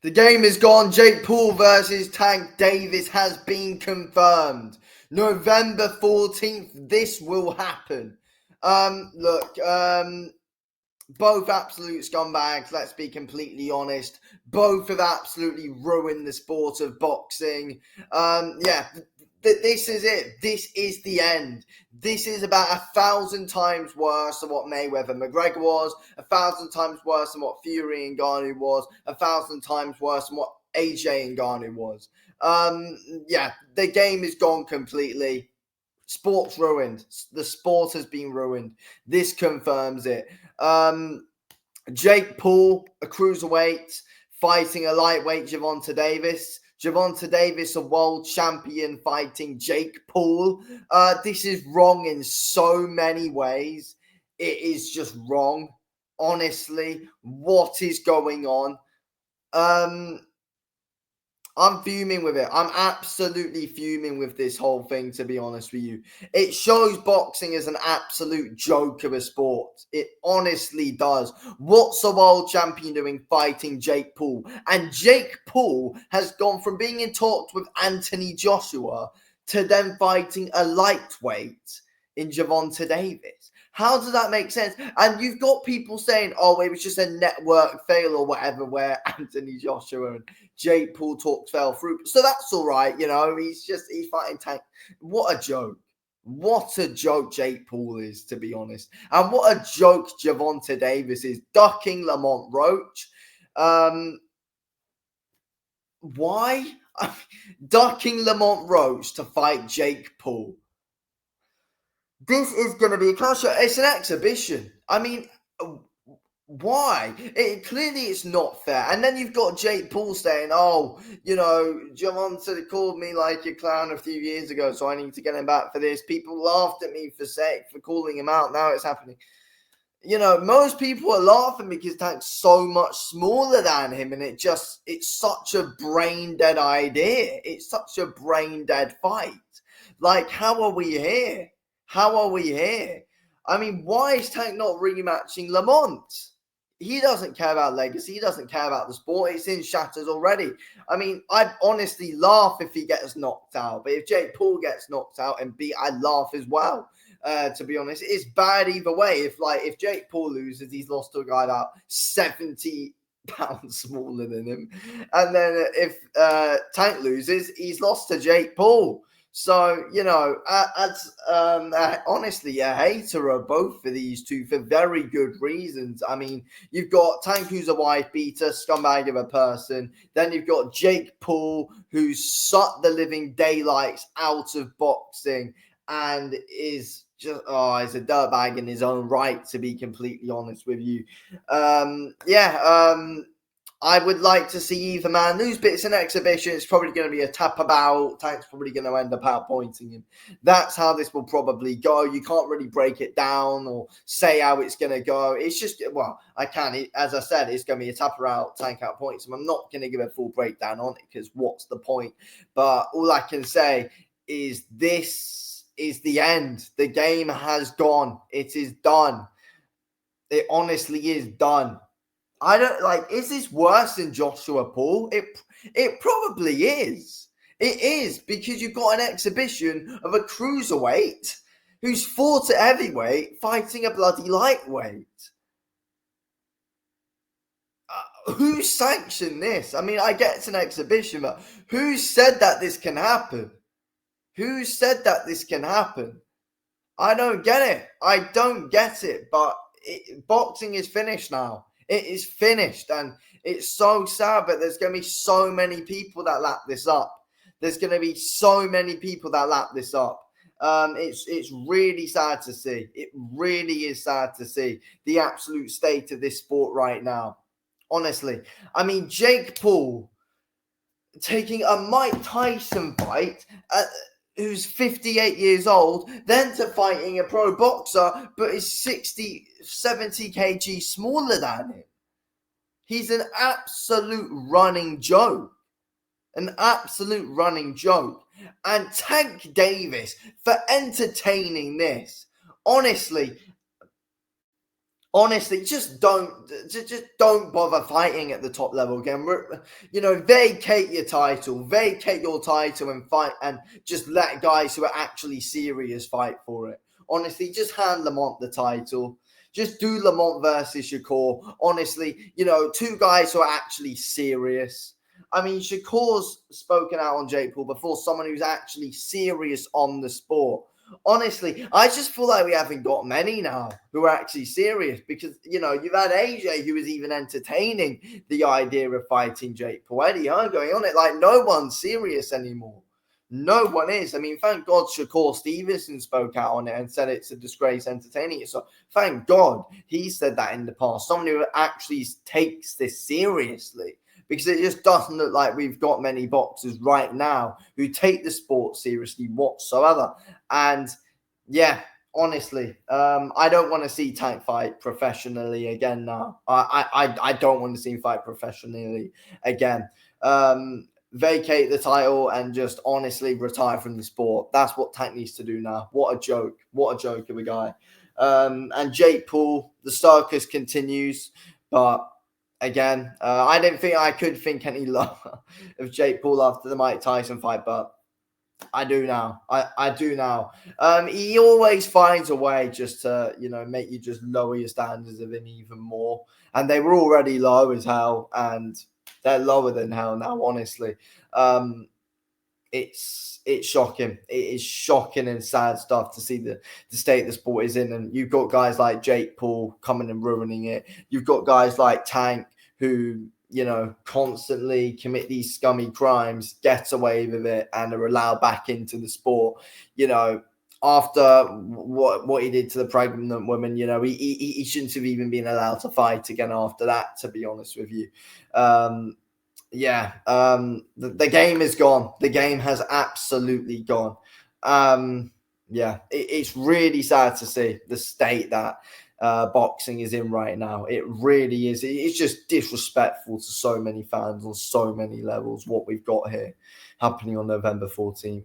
The game is gone. Jake Paul versus Tank Davis has been confirmed. November 14th, this will happen. Look, both absolute scumbags, let's be completely honest. Both have absolutely ruined the sport of boxing. This is it. This is the end. This is about 1,000 times worse than what Mayweather McGregor was, 1,000 times worse than what Fury and Ngannou was, 1,000 times worse than what AJ and Ngannou was. The game is gone completely. Sport's ruined. The sport has been ruined. This confirms it. Jake Paul, a cruiserweight, fighting a lightweight Gervonta Davis. Gervonta Davis, a world champion, fighting Jake Paul. This is wrong in so many ways. It is just wrong. Honestly, what is going on? I'm fuming with it. I'm absolutely fuming with this whole thing, to be honest with you. It shows boxing as an absolute joke of a sport. It honestly does. What's a world champion doing fighting Jake Paul? And Jake Paul has gone from being in talks with Anthony Joshua to then fighting a lightweight in Gervonta Davis. How does that make sense? And you've got people saying, oh, it was just a network fail or whatever, where Anthony Joshua and Jake Paul talks fell through. So that's all right, he's fighting Tank. What a joke. What a joke Jake Paul is, to be honest. And what a joke Gervonta Davis is, ducking Lamont Roach. Why? Ducking Lamont Roach to fight Jake Paul. This is going to be a clash. It's an exhibition. I mean, why? Clearly it's not fair. And then you've got Jake Paul saying, oh, Gervonta called me like a clown a few years ago, so I need to get him back for this. People laughed at me for calling him out. Now it's happening. Most people are laughing because Tank's so much smaller than him, and it's such a brain-dead idea. It's such a brain-dead fight. Like, how are we here? How are we here? I mean, why is Tank not rematching Lamont? He doesn't care about legacy. He doesn't care about the sport. It's in shatters already. I mean, I'd honestly laugh if he gets knocked out. But if Jake Paul gets knocked out and beat, I'd laugh as well. To be honest, it's bad either way. If Jake Paul loses, he's lost to a guy about 70 pounds smaller than him. And then if Tank loses, he's lost to Jake Paul. So, honestly a hater of both of these two for very good reasons. I mean, you've got Tank, who's a wife beater, scumbag of a person. Then you've got Jake Paul, who's sucked the living daylights out of boxing and is just, he's a dirtbag in his own right, to be completely honest with you. I would like to see either man lose, but it's an exhibition. It's probably going to be a tap about. Tank's probably going to end up outpointing him. That's how this will probably go. You can't really break it down or say how it's going to go. It's just, I can. As I said, it's going to be a tap out, Tank outpoints him. I'm not going to give a full breakdown on it because what's the point? But all I can say is this is the end. The game has gone. It is done. It honestly is done. I don't is this worse than Joshua Paul? It probably is. It is, because you've got an exhibition of a cruiserweight who's fought at heavyweight fighting a bloody lightweight. Who sanctioned this? I mean, I get it's an exhibition, but who said that this can happen? Who said that this can happen? I don't get it. I don't get it, but boxing is finished now. It is finished, and it's so sad, but there's going to be so many people that lap this up. There's going to be so many people that lap this up. It's really sad to see. It really is sad to see the absolute state of this sport right now. Honestly. I mean, Jake Paul taking a Mike Tyson fight who's 58 years old, then to fighting a pro boxer, but is 60, 70 kg smaller than him. He's an absolute running joke. An absolute running joke. And Tank Davis for entertaining this. Honestly, Honestly, just don't bother fighting at the top level again. Vacate your title, and fight, and just let guys who are actually serious fight for it. Honestly, just hand Lamont the title. Just do Lamont versus Shakur. Honestly, two guys who are actually serious. I mean, Shakur's spoken out on Jake Paul before, someone who's actually serious on the sport. Honestly, I just feel like we haven't got many now who are actually serious, because, you've had AJ who was even entertaining the idea of fighting Jake Paul. Eddie Hearn going on it like no one's serious anymore. No one is. I mean, thank God Shakur Stevenson spoke out on it and said it's a disgrace entertaining it. So thank God he said that in the past. Someone who actually takes this seriously, because it just doesn't look like we've got many boxers right now who take the sport seriously whatsoever. And yeah, honestly, I don't want to see Tank fight professionally again now. I don't want to see him fight professionally again. Vacate the title and just honestly retire from the sport. That's what Tank needs to do now. What a joke. What a joke of a guy. And Jake Paul, the circus continues. But again, I didn't think I could think any lower of Jake Paul after the Mike Tyson fight, but I do now. I do now. He always finds a way just to, make you just lower your standards of him even more. And they were already low as hell, and they're lower than hell now, honestly. It's shocking. It is shocking and sad stuff to see the state the sport is in. And you've got guys like Jake Paul coming and ruining it. You've got guys like Tank who, constantly commit these scummy crimes, get away with it, and are allowed back into the sport. After what he did to the pregnant woman, he shouldn't have even been allowed to fight again after that, to be honest with you. The game is gone. The game has absolutely gone. It's really sad to see the state that boxing is in right now. It really is. It's just disrespectful to so many fans on so many levels, what we've got here happening on November 14th.